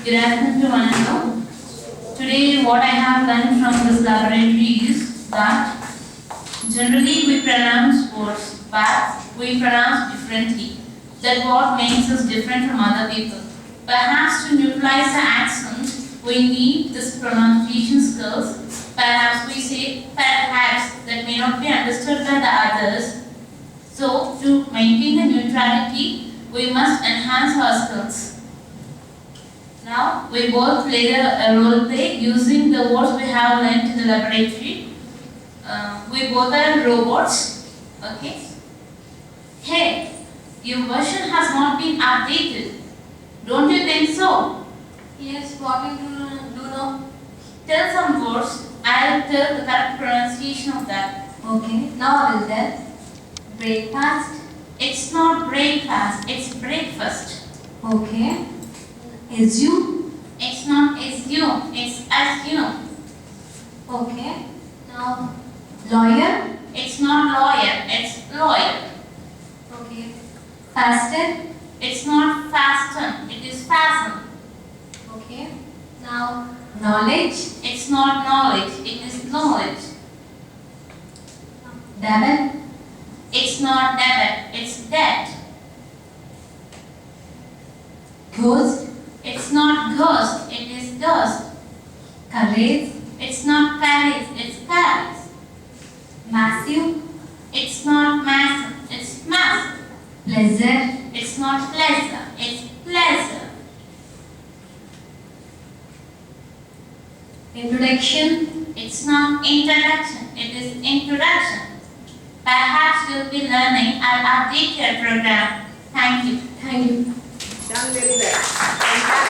Good afternoon to one and all. Today what I have learned from this laboratory is that generally we pronounce words but we pronounce differently. That what makes us different from other people. Perhaps to neutralize the accent we need this pronunciation skills. Perhaps we say perhaps that may not be understood by the others. So to maintain the neutrality we must enhance our skills. Now, we both played a role play using the words we have learned in the laboratory. We both are robots. Okay? Hey, your version has not been updated. Don't you think so? Yes, what we do now? Tell some words. I'll tell the correct pronunciation of that. Okay, now I will tell. Breakfast. It's not breakfast, it's breakfast. Okay. Assume. It's not assume, it's assume. Okay. Now, lawyer. It's not lawyer, it's lawyer. Okay. Fasten. It's not fasten, it is fasten. Okay. Now, knowledge. It's not knowledge, it is knowledge. Debit. It's not debit, it's debt. Ghost. It's not ghost, it is ghost. Courage. It's not courage, it's courage. Massive. It's not massive, it's massive. Pleasure. It's not pleasure, it's pleasure. Introduction. It's not introduction, it is introduction. Perhaps you'll be learning. I'll update your program. Thank you. Thank you. Done very well.